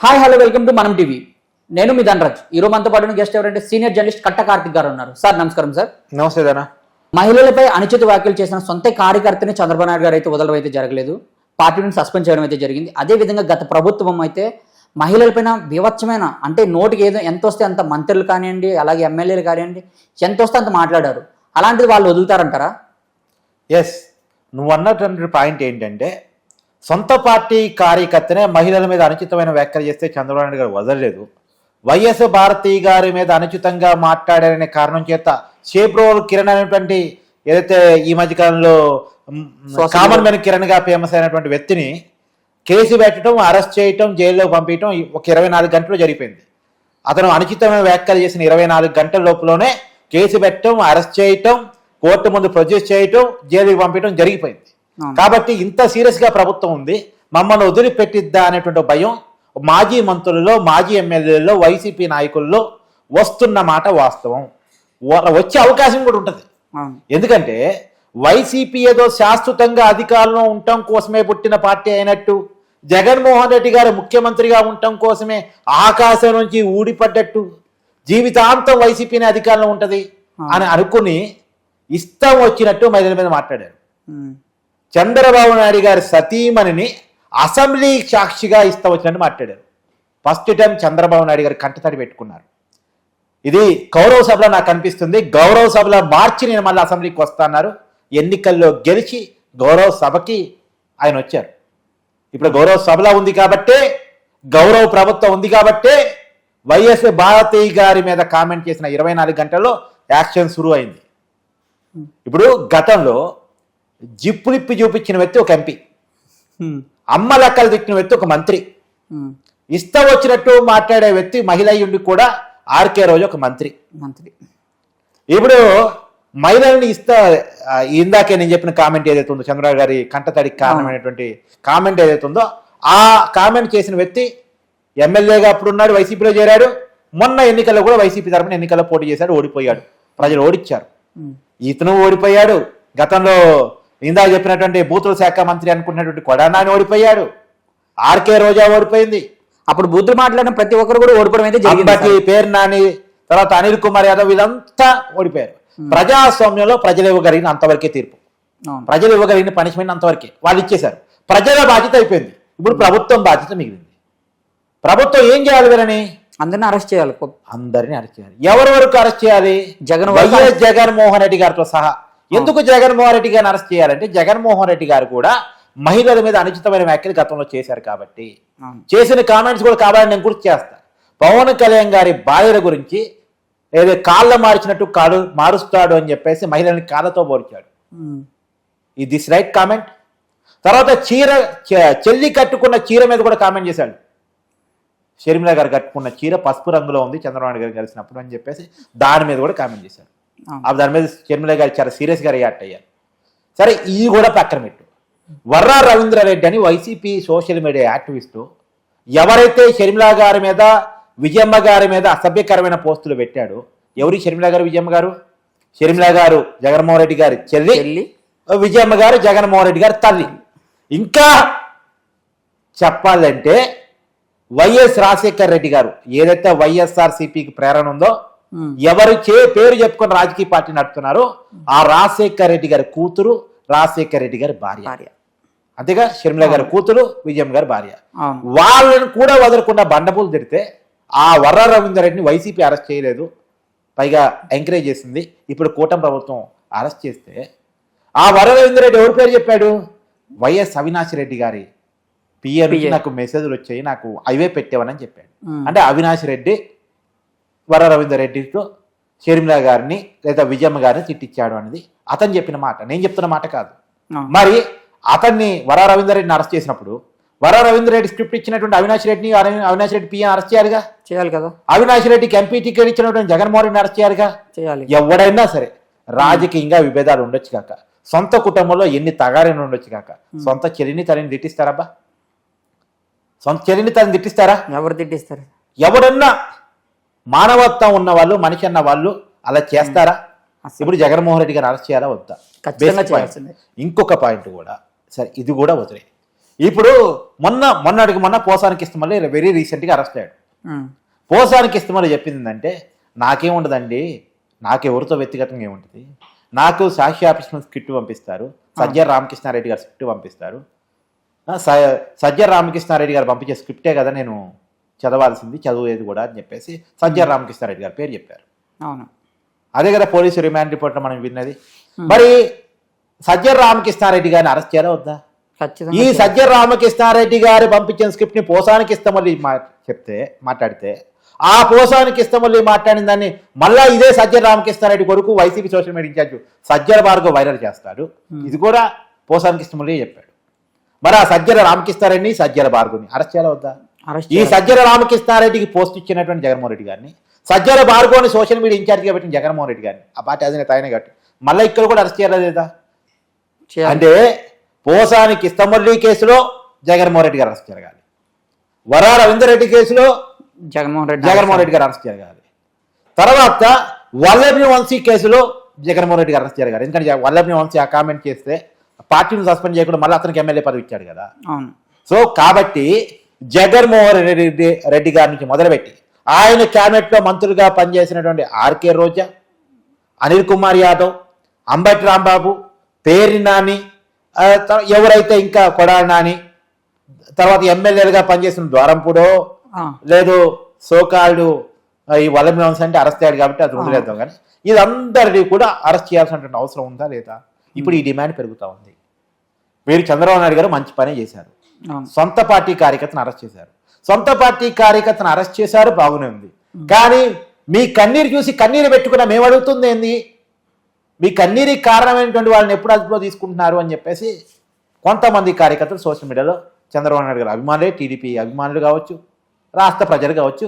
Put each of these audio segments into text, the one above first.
Hi hello welcome to మనం TV. నేను మీ ధనరాజ్. ఈరోజు మనతో పాటు గెస్ట్ ఎవరంటే సీనియర్ జర్నలిస్ట్ కట్ట కార్తిక్ గారు ఉన్నారు. సార్ నమస్కారం. సార్ నమస్తే దానా. మహిళలపై అనుచిత వ్యాఖ్యలు చేసిన సొంత కార్యకర్తని చంద్రబాబు నాయుడు గారు అయితే వదలడం అయితే జరగలేదు, పార్టీ నుంచి సస్పెండ్ చేయడం అయితే జరిగింది. అదేవిధంగా గత ప్రభుత్వం అయితే మహిళలపైన వివచ్చమైన అంటే నోటికి ఏదో ఎంత వస్తే అంత మంత్రులు కానివ్వండి, అలాగే ఎమ్మెల్యేలు కానివ్వండి, ఎంత వస్తే అంత మాట్లాడారు. అలాంటిది వాళ్ళు వదులుతారంటారా? ఎస్, నువ్వు అన్నటువంటి పాయింట్ ఏంటంటే సొంత పార్టీ కార్యకర్తనే మహిళల మీద అనుచితమైన వ్యాఖ్యలు చేస్తే చంద్రబాబు నాయుడు గారు వదలలేదు. వైఎస్ భారతి గారి మీద అనుచితంగా మాట్లాడారనే కారణం చేత షేప్రోల్ కిరణ్ అనేటువంటి ఏదైతే ఈ మధ్యకాలంలో కామన్ మ్యాన్ కిరణ్ గా ఫేమస్ అయినటువంటి వ్యక్తిని కేసు పెట్టడం, అరెస్ట్ చేయటం, జైల్లో పంపించడం ఒక 24 గంటలు జరిగిపోయింది. అతను అనుచితమైన వ్యాఖ్యలు చేసిన 24 గంటల లోపులోనే కేసు పెట్టడం, అరెస్ట్ చేయటం, కోర్టు ముందు ప్రొడ్యూస్ చేయటం, జైలుకి పంపించడం జరిగిపోయింది. కాబట్టి ఇంత సీరియస్ గా ప్రభుత్వం ఉంది, మమ్మల్ని వదిలిపెట్టిద్దా అనేటువంటి భయం మాజీ మంత్రులలో, మాజీ ఎమ్మెల్యేలలో, వైసీపీ నాయకుల్లో వస్తున్న మాట వాస్తవం. వచ్చే అవకాశం కూడా ఉంటుంది. ఎందుకంటే వైసీపీ ఏదో శాశ్వతంగా అధికారంలో ఉండటం కోసమే పుట్టిన పార్టీ అయినట్టు, జగన్మోహన్ రెడ్డి గారు ముఖ్యమంత్రిగా ఉండటం కోసమే ఆకాశం నుంచి ఊడిపడ్డట్టు జీవితాంతం వైసీపీని అధికారంలో ఉంటది అని అనుకుని ఇష్టం వచ్చినట్టు మహిళల మీద మాట్లాడారు. చంద్రబాబు నాయుడు గారి సతీమణిని అసెంబ్లీ సాక్షిగా ఇష్టం వచ్చినట్టు మాట్లాడారు. ఫస్ట్ టైం చంద్రబాబు నాయుడు గారు కంటతడి పెట్టుకున్నారు. ఇది గౌరవ సభలో నాకు అనిపిస్తుంది. గౌరవ సభలో మార్చి నేను మళ్ళీ అసెంబ్లీకి వస్తాన్నారు. ఎన్నికల్లో గెలిచి గౌరవ సభకి ఆయన వచ్చారు. ఇప్పుడు గౌరవ సభలో ఉంది కాబట్టే, గౌరవ ప్రభుత్వం ఉంది కాబట్టే వైఎస్ భారతి గారి మీద కామెంట్ చేసిన 24 గంటల్లో యాక్షన్ శురు అయింది. ఇప్పుడు గతంలో జిప్పులిప్పి చూపించిన వ్యక్తి ఒక ఎంపీ, అమ్మ లెక్కలు తిట్టిన వ్యక్తి ఒక మంత్రి, ఇష్టం వచ్చినట్టు మాట్లాడే వ్యక్తి మహిళ ఉండి కూడా ఆర్కే రోజు ఒక మంత్రి. ఇప్పుడు మహిళల్ని ఇందాకే నేను చెప్పిన కామెంట్ ఏదైతే ఉందో, చంద్రబాబు గారి కంటతడికి కారణమైనటువంటి కామెంట్ ఏదైతే ఉందో, ఆ కామెంట్ చేసిన వ్యక్తి ఎమ్మెల్యేగా అప్పుడు ఉన్నాడు, వైసీపీలో చేరాడు. మొన్న ఎన్నికల్లో కూడా వైసీపీ తరఫున ఎన్నికల్లో పోటీ చేశాడు, ఓడిపోయాడు. ప్రజలు ఓడిచ్చారు. ఇతను ఓడిపోయాడు. గతంలో ఇందాక చెప్పినటువంటి బూతుల శాఖ మంత్రి అనుకున్నటువంటి కొడానాని ఓడిపోయాడు. ఆర్కే రోజా ఓడిపోయింది. అప్పుడు బూతులు మాట్లాడిన ప్రతి ఒక్కరు కూడా ఓడిపోవడం అయితే జరిగింది. పేరు నాని, తర్వాత అనిల్ కుమార్ యాదవ్, వీళ్ళంతా ఓడిపోయారు. ప్రజాస్వామ్యంలో ప్రజలు ఇవ్వగలిగిన అంతవరకే తీర్పు, ప్రజలు ఇవ్వగలిగిన పనిష్మెంట్ అంతవరకే వాళ్ళు ఇచ్చేశారు. ప్రజల బాధ్యత అయిపోయింది. ఇప్పుడు ప్రభుత్వం బాధ్యత మిగిలింది. ప్రభుత్వం ఏం చేయాలి? వీరని అందరిని అరెస్ట్ చేయాలి. అందరినీ అరెస్ట్ చేయాలి. ఎవరి వరకు అరెస్ట్ చేయాలి? జగన్మోహన్ రెడ్డి గారితో సహా. ఎందుకు జగన్మోహన్ రెడ్డి గారిని అరెస్ట్ చేయాలంటే, జగన్మోహన్ రెడ్డి గారు కూడా మహిళల మీద అనుచితమైన వ్యాఖ్యలు గతంలో చేశారు కాబట్టి, చేసిన కామెంట్స్ కూడా కావాలని నేను గుర్తు చేస్తా. పవన్ కళ్యాణ్ గారి భార్యల గురించి ఏదో కాళ్ళ మార్చినట్టు కాళ్ళు మారుస్తాడు అని చెప్పేసి మహిళల్ని కాళ్ళతో పోల్చాడు. ఈ దిస్ రైట్ కామెంట్. తర్వాత చెల్లి కట్టుకున్న చీర మీద కూడా కామెంట్ చేశాడు. షర్మిల గారు కట్టుకున్న చీర పసుపు రంగులో ఉంది చంద్రబాబు గారు కలిసినప్పుడు అని చెప్పేసి దాని మీద కూడా కామెంట్ చేశారు. దాని మీద షర్మిల గారు చాలా సీరియస్ గా రియాక్ట్ అయ్యారు. సరే, ఇది కూడా పక్కన పెట్టు. వర్రా రవీంద్రారెడ్డి అని వైసీపీ సోషల్ మీడియా యాక్టివిస్టు ఎవరైతే షర్మిల గారి మీద, విజయమ్మ గారి మీద అసభ్యకరమైన పోస్టులు పెట్టాడు. ఎవరి షర్మిల గారు, విజయమ్మ గారు? షర్మిల గారు జగన్మోహన్ రెడ్డి గారి చెల్లి, విజయమ్మ గారు జగన్మోహన్ రెడ్డి గారి తల్లి. ఇంకా చెప్పాలంటే వైఎస్ రాజశేఖర్ రెడ్డి గారు ఏదైతే వైఎస్ఆర్ సిపికి ప్రేరణ ఉందో, ఎవరు పేరు చెప్పుకొని రాజకీయ పార్టీ నడుపుతున్నారో ఆ రాజశేఖర్ రెడ్డి గారి కూతురు, రాజశేఖర్ రెడ్డి గారి భార్య. అంతేగా, షర్మిల గారి కూతురు, విజయమ్మ గారి భార్య. వాళ్ళని కూడా వదలకుండా బండపూలు తిడితే ఆ వర్ర రవీందర్ రెడ్డిని వైసీపీ అరెస్ట్ చేయలేదు, పైగా ఎంకరేజ్ చేసింది. ఇప్పుడు కూటమి ప్రభుత్వం అరెస్ట్ చేస్తే ఆ వర్ర రవీందర్ రెడ్డి ఎవరి పేరు చెప్పాడు? వైఎస్ అవినాష్ రెడ్డి గారి పిఎం నాకు మెసేజ్లు వచ్చాయి, నాకు అవే పెట్టేవని చెప్పాడు. అంటే అవినాష్ రెడ్డి వర్ర రవీందర్ రెడ్డితో షర్మిల గారిని లేదా విజయమ్మ గారిని తిట్టించాడు అనేది అతను చెప్పిన మాట, నేను చెప్తున్న మాట కాదు. మరి అతన్ని వర్ర రవీందర్ రెడ్డిని అరెస్ట్ చేసినప్పుడు వర్ర రవీందర్ రెడ్డి స్క్రిప్ట్ ఇచ్చినటువంటి అవినాష్ రెడ్డి పిఎం అరెస్ట్ చేయాలి కదా. అవినాష్ రెడ్డికి ఎంపీ టికెట్ ఇచ్చినటువంటి జగన్మోహన్ రెడ్డిని అరెస్ట్ చేయాలి. ఎవడైనా సరే రాజకీయంగా విభేదాలు ఉండొచ్చు కాక, సొంత కుటుంబంలో ఎన్ని తగారైనా ఉండొచ్చు కాక, సొంత చెల్లిని తల్లిని తిట్టిస్తారబ్బా? సొంత చెల్లిని తల్లిని తిట్టిస్తారా? ఎవరు తిట్టిస్తారు? ఎవడన్నా మానవత్వం ఉన్న వాళ్ళు, మనిషి అన్న వాళ్ళు అలా చేస్తారా? ఇప్పుడు జగన్మోహన్ రెడ్డి గారు అరెస్ట్ చేయాలా వద్దా? ఇంకొక పాయింట్ కూడా, సరే ఇది కూడా వదిలే. ఇప్పుడు మొన్న పోసానికి ఇష్టమల్లి వెరీ రీసెంట్గా అరెస్ట్ అయ్యాడు. ఉమ్, పోసానికి ఇష్టమల్లి చెప్పింది ఏంటంటే, నాకేముండదండి, నాకెవరితో వ్యక్తిగతంగా ఏముంటుంది, నాకు సాక్షి ఆఫీస్ నుంచి స్క్రిప్ట్ పంపిస్తారు, సజ్జల రామకృష్ణారెడ్డి గారు స్క్రిప్ట్ పంపిస్తారు, సజ్జల రామకృష్ణారెడ్డి గారు పంపించే స్క్రిప్టే కదా నేను చదవాల్సింది, చదివేది కూడా అని చెప్పేసి సజ్జల రామకృష్ణారెడ్డి గారు పేరు చెప్పారు. అవును. అదే కదా పోలీసు రిమాండ్ రిపోర్ట్లో మనం విన్నది. మరి సజ్జల రామకృష్ణారెడ్డి గారిని అరెస్ట్ చేయాలా వద్దా? ఈ సజ్జల రామకృష్ణారెడ్డి గారు పంపించిన స్క్రిప్ట్ ని పోసానికి ఇష్టమల్లి మాట్లాడితే, ఆ పోసానికి ఇష్టమల్లి మాట్లాడిన దాన్ని మళ్ళా ఇదే సజ్జల రామకృష్ణారెడ్డి కొడుకు YCP social media incharge Sajjala Bhargav viral చేస్తాడు. ఇది కూడా పోసానికి ఇష్టమల్లి చెప్పాడు. మరి ఆ సజ్జల రామకృష్ణారెడ్డిని సజ్జల భార్గవ్ని అరెస్ట్ చేయాలా వద్దా? ఈ సజ్జల రామకృష్ణారెడ్డికి పోస్ట్ ఇచ్చినటువంటి జగన్మోహన్ రెడ్డి గారిని, సజ్జల భార్గవ్ని సోషల్ మీడియా ఇన్ఛార్జిగా పెట్టిన జగన్మోహన్ రెడ్డి గారిని, ఆ పార్టీ అధినేత ఆయన కాబట్టి మళ్ళీ ఇక్కడ కూడా అరెస్ట్ చేయాలా లేదా? అంటే పోసానికి ఇష్టమల్లి కేసులో జగన్మోహన్ రెడ్డి గారు అరెస్ట్ జరగాలి, వరా రవీందర్ రెడ్డి కేసులో జగన్మోహన్ రెడ్డి గారు అరెస్ట్ జరగాలి, తర్వాత వల్లభ్ని వంశీ కేసులో జగన్మోహన్ రెడ్డి గారు అరెస్ట్ జరగాలి. ఎందుకంటే వల్లభ్ని వంశీ ఆ కామెంట్ చేస్తే పార్టీని సస్పెండ్ చేయకుండా మళ్ళీ అతనికి ఎమ్మెల్యే పదవి ఇచ్చాడు కదా. సో కాబట్టి జగన్మోహన్ రెడ్డి గారి నుంచి మొదలుపెట్టి ఆయన క్యాబినెట్ లో మంత్రులుగా పనిచేసినటువంటి ఆర్కే రోజా, అనిల్ కుమార్ యాదవ్, అంబటి రాంబాబు, పేర్ని నాని, ఎవరైతే ఇంకా కొడాలి నాని, తర్వాత ఎమ్మెల్యేలుగా పనిచేసిన ద్వారంపూడో లేదు సోకాల్డ్ ఈ వల్లభ్ని వంశీ అంటే అరెస్ట్ అయ్యాడు కాబట్టి అది వదిలేద్దాం. కానీ ఇదందరినీ కూడా అరెస్ట్ చేయాల్సినటువంటి అవసరం ఉందా లేదా? ఇప్పుడు ఈ డిమాండ్ పెరుగుతూ ఉంది. వీరు చంద్రబాబు నాయుడు గారు మంచి పనే చేశారు, సొంత పార్టీ కార్యకర్తను అరెస్ట్ చేశారు. సొంత పార్టీ కార్యకర్తను అరెస్ట్ చేశారు, బాగునే ఉంది. కానీ మీ కన్నీరు చూసి కన్నీరు పెట్టుకున్నా మేము అడుగుతుంది ఏంది, మీ కన్నీరికి కారణమైనటువంటి వాళ్ళని ఎప్పుడు అదుపులో తీసుకుంటున్నారు అని చెప్పేసి కొంతమంది కార్యకర్తలు సోషల్ మీడియాలో చంద్రబాబు నాయుడు గారు అభిమానులే, టీడీపీ అభిమానులు కావచ్చు, రాష్ట్ర ప్రజలు కావచ్చు,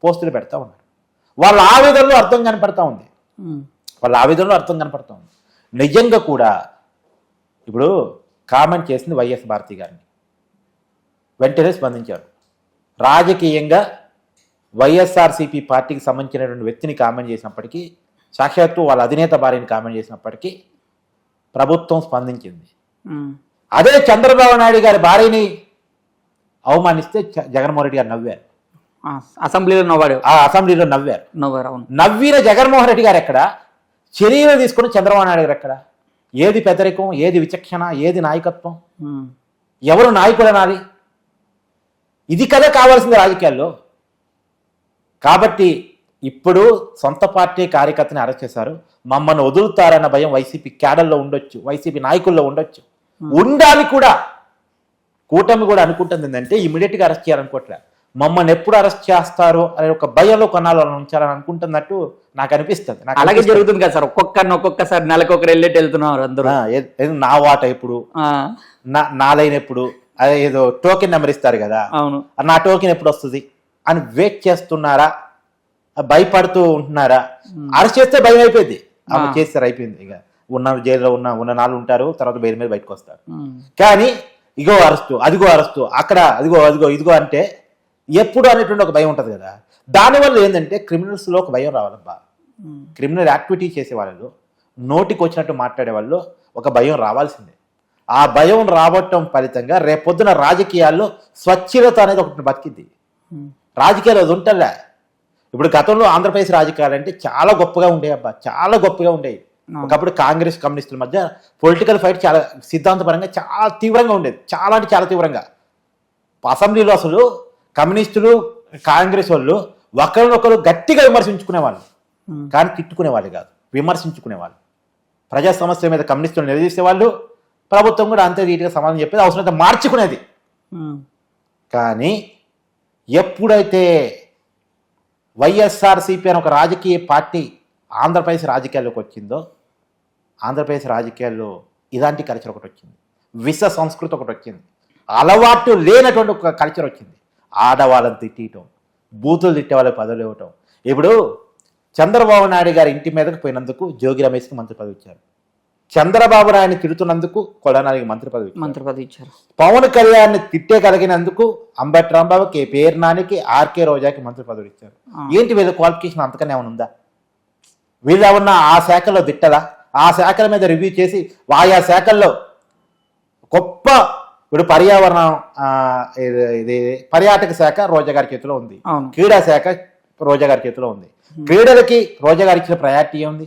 పోస్టులు పెడతా ఉన్నారు. వాళ్ళ ఆవేదనలో అర్థం కనపడతా ఉంది, నిజంగా కూడా ఇప్పుడు కామెంట్ చేసింది వైఎస్ భారతి గారిని వెంటనే స్పందించారు. రాజకీయంగా వైఎస్ఆర్సీపీ పార్టీకి సంబంధించినటువంటి వ్యక్తిని కామెంట్ చేసినప్పటికీ, సాక్షాత్తు వాళ్ళ అధినేత భార్యని కామెంట్ చేసినప్పటికీ ప్రభుత్వం స్పందించింది. అదే చంద్రబాబు నాయుడు గారి భార్యని అవమానిస్తే జగన్మోహన్ రెడ్డి గారు నవ్వారు, అసెంబ్లీలో నవ్వారు. నవ్విన జగన్మోహన్ రెడ్డి గారు ఎక్కడ, చర్యలు తీసుకుని చంద్రబాబు నాయుడు గారు ఎక్కడ? ఏది పెద్దరికం, ఏది విచక్షణ, ఏది నాయకత్వం, ఎవరు నాయకుడు అనాలి? ఇది కదా కావాల్సింది రాజకీయాల్లో. కాబట్టి ఇప్పుడు సొంత పార్టీ కార్యకర్తని అరెస్ట్ చేశారు, మమ్మల్ని వదులుతారన్న భయం వైసీపీ క్యాడర్లో ఉండొచ్చు, వైసీపీ నాయకుల్లో ఉండొచ్చు, ఉండాలి కూడా. కూటమి కూడా అనుకుంటుంది ఏంటంటే ఇమీడియట్గా అరెస్ట్ చేయాలనుకోవట్లే, మమ్మల్ని ఎప్పుడు అరెస్ట్ చేస్తారు అనే ఒక భయంలో కొన్నాళ్ళు ఉంచాలని అనుకుంటున్నట్టు నాకు అనిపిస్తుంది. అలాగే జరుగుతుంది కదా సార్, ఒక్కొక్కసారి నెలకొకరు వెళ్ళేట్టు వెళ్తున్నారు అందరూ. నా వాట ఎప్పుడు, నా లైన్ ఎప్పుడు, అదే ఏదో టోకెన్ నెంబర్ ఇస్తారు కదా, అవును, నా టోకెన్ ఎప్పుడు వస్తుంది అని వెయిట్ చేస్తున్నారా, భయపడుతూ ఉంటున్నారా? అరెస్ట్ చేస్తే భయం అయిపోయింది, చేస్తారు అయిపోయింది, ఇక ఉన్న జైల్లో ఉన్న నాళ్ళు ఉంటారు, తర్వాత బెయిల్ మీద బయటకు వస్తారు. కానీ ఇగో అరెస్టు, అదిగో అరెస్టు, అక్కడ అదిగో అదిగో ఇదిగో అంటే ఎప్పుడు అనేటువంటి ఒక భయం ఉంటుంది కదా. దానివల్ల ఏంటంటే క్రిమినల్స్లో ఒక భయం రావాలబ్బా. క్రిమినల్ యాక్టివిటీ చేసే వాళ్ళు, నోటికి వచ్చినట్టు మాట్లాడే వాళ్ళు ఒక భయం రావాల్సిందే. ఆ భయం రావటం ఫలితంగా రేపొద్దున రాజకీయాల్లో స్వచ్ఛత అనేది ఒకటి బతికింది. రాజకీయాలు అది ఉంటలే. ఇప్పుడు గతంలో ఆంధ్రప్రదేశ్ రాజకీయాలు అంటే చాలా గొప్పగా ఉండేవి అబ్బా, చాలా గొప్పగా ఉండేవి. ఒకప్పుడు కాంగ్రెస్ కమ్యూనిస్టుల మధ్య పొలిటికల్ ఫైట్ చాలా సిద్ధాంతపరంగా చాలా తీవ్రంగా ఉండేది, చాలా అంటే చాలా తీవ్రంగా. అసెంబ్లీలో అసలు కమ్యూనిస్టులు కాంగ్రెస్ వాళ్ళు ఒకరినొకరు గట్టిగా విమర్శించుకునేవాళ్ళు, కానీ తిట్టుకునేవాళ్ళు కాదు, విమర్శించుకునేవాళ్ళు. ప్రజా సమస్యల మీద కమ్యూనిస్టులు నిలదీసేవాళ్ళు, ప్రభుత్వం కూడా అంతే రీతిగా సమాధానం చెప్పేది, అవసరమైతే మార్చుకునేది. కానీ ఎప్పుడైతే వైఎస్ఆర్సీపీ అని ఒక రాజకీయ పార్టీ ఆంధ్రప్రదేశ్ రాజకీయాల్లోకి వచ్చిందో, ఆంధ్రప్రదేశ్ రాజకీయాల్లో ఇలాంటి కల్చర్ ఒకటి వచ్చింది, విష సంస్కృతి ఒకటి వచ్చింది, అలవాటు లేనటువంటి ఒక కల్చర్ వచ్చింది. ఆడవాళ్ళని తిట్టడం, బూతులు తిట్టే వాళ్ళకి పదవులు ఇవ్వటం. ఇప్పుడు చంద్రబాబు నాయుడు గారి ఇంటి మీదకి పోయినందుకు జోగి రమేష్కి మంత్రి పదవి ఇచ్చారు, చంద్రబాబు నాయుడిని తిడుతున్నందుకు కొడానానికి మంత్రి పదవి ఇచ్చారు, పవన్ కళ్యాణ్ని తిట్టేగలిగినందుకు అంబటి రాంబాబుకి, పేరు నానికి, ఆర్కే రోజాకి మంత్రి పదవి ఇచ్చారు. ఏంటి వీళ్ళ క్వాలిఫికేషన్ అంతకన్నా ఏమైనా ఉందా? వీళ్ళు ఏమన్నా ఆ శాఖల్లో దిట్టదా? ఆ శాఖల మీద రివ్యూ చేసి ఆయా శాఖల్లో గొప్ప ఇప్పుడు పర్యావరణం ఇది పర్యాటక శాఖ రోజా గారి చేతిలో ఉంది, అవును. క్రీడా శాఖ రోజా గారి చేతిలో ఉంది. క్రీడలకి రోజా గారు ఇచ్చిన ప్రయారిటీ ఉంది.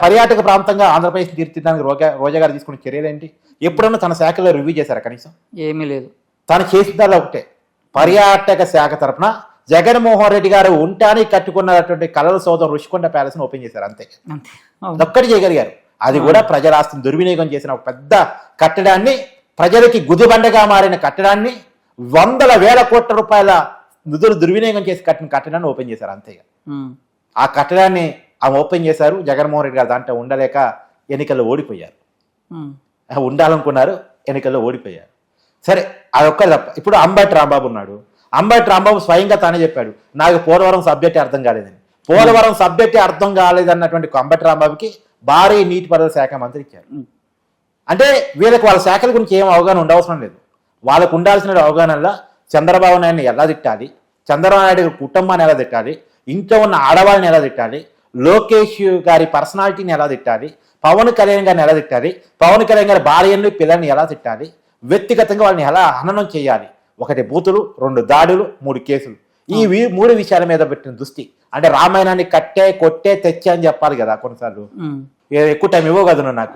పర్యాటక ప్రాంతంగా ఆంధ్రప్రదేశ్ తీర్చిదానికి రోజా గారు తీసుకున్న చర్యలు ఏంటి? ఎప్పుడన్నా తన శాఖలో రివ్యూ చేశారా కనీసం? ఏమీ లేదు. తను చేసిందల్లా ఒకటే, పర్యాటక శాఖ తరఫున జగన్మోహన్ రెడ్డి గారు ఉంటానికి కట్టుకున్నటువంటి కళల సౌధం రుషికొండ ప్యాలెస్ ని ఓపెన్ చేశారు, అంతే. ఒక్కటి చేయగలిగారు. అది కూడా ప్రజల ఆస్తిని దుర్వినియోగం చేసిన ఒక పెద్ద కట్టడాన్ని, ప్రజలకి గుదిబండగా మారిన కట్టడాన్ని, వందల వేల కోట్ల రూపాయల నిధులు దుర్వినియోగం చేసి కట్టిన కట్టడాన్ని ఓపెన్ చేశారు, అంతేగా. ఆ కట్టడాన్ని ఆమె ఓపెన్ చేశారు. జగన్మోహన్ రెడ్డి గారు దాంట్లో ఉండలేక ఎన్నికల్లో ఓడిపోయారు. ఉండాలనుకున్నారు, ఎన్నికల్లో ఓడిపోయారు. సరే, అదొక్కటి తప్ప. ఇప్పుడు అంబటి రాంబాబు ఉన్నాడు. అంబటి రాంబాబు స్వయంగా తానే చెప్పాడు, నాకు పోలవరం సబ్జెక్టే అర్థం కాలేదని. పోలవరం సబ్జెక్టే అర్థం కాలేదన్నటువంటి అంబటి రాంబాబుకి భారీ నీటిపారుదల శాఖ మంత్రి ఇచ్చారు. అంటే వీళ్ళకి వాళ్ళ శాఖల గురించి ఏం అవగాహన ఉండవసరం లేదు. వాళ్ళకు ఉండాల్సిన అవగాహనలో చంద్రబాబు నాయుడిని ఎలా తిట్టాలి, చంద్రబాబు నాయుడు కుటుంబాన్ని ఎలా తిట్టాలి, ఇంట్లో ఉన్న ఆడవాళ్ళని ఎలా తిట్టాలి, లోకేష్ గారి పర్సనాలిటీని ఎలా తిట్టాలి, పవన్ కళ్యాణ్ గారిని ఎలా తిట్టాలి, పవన్ కళ్యాణ్ గారి భార్యని పిల్లల్ని ఎలా తిట్టాలి, వ్యక్తిగతంగా వాళ్ళని ఎలా హననం చేయాలి, 1 బూతులు, 2 దాడులు, 3 కేసులు, ఈ 3 విషయాల మీద పెట్టిన దృష్టి. అంటే రామాయణాన్ని కట్టే కొట్టే తెచ్చే అని చెప్పాలి కదా కొన్నిసార్లు. ఎక్కువ టైం ఇవ్వవు కదా నాకు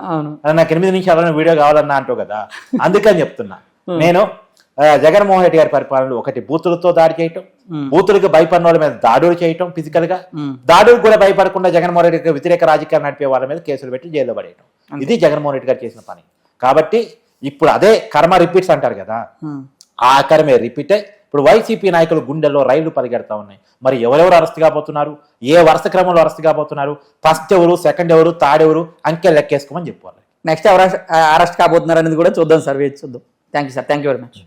8 నిమిషాలను వీడియో కావాలన్నా అంటావు కదా, అందుకని చెప్తున్నా. నేను జగన్మోహన్ రెడ్డి గారి పరిపాలనలో 1 బూతులతో దాడి చేయటం, బూతులకు భయపడిన వాళ్ళ మీద దాడులు చేయటం, ఫిజికల్ గా దాడులు కూడా భయపడకుండా జగన్మోహన్ రెడ్డి వ్యతిరేక రాజకీయాలు నడిపే వాళ్ళ మీద కేసులు పెట్టి జైల్లో పడేయటం, ఇది జగన్మోహన్ రెడ్డి గారు చేసిన పని. కాబట్టి ఇప్పుడు అదే కర్మ రిపీట్స్ అంటారు కదా, ఆ కర్మే రిపీట్. ఇప్పుడు వైసీపీ నాయకులు గుండెల్లో రైళ్లు పరిగెడతా ఉన్నాయి. మరి ఎవరెవరు అరెస్ట్ కాబోతున్నారు, ఏ వరుస క్రమంలో అరెస్ట్ కాబోతున్నారు, ఫస్ట్ ఎవరు, సెకండ్ ఎవరు, థర్డ్ ఎవరు, అంకెలు లెక్కేసుకోమని చెప్పాలి. నెక్స్ట్ ఎవరు అరెస్ట్ కాబోతున్నారు అనేది కూడా చూద్దాం, సర్వే చూద్దాం. Thank you sir, thank you very much.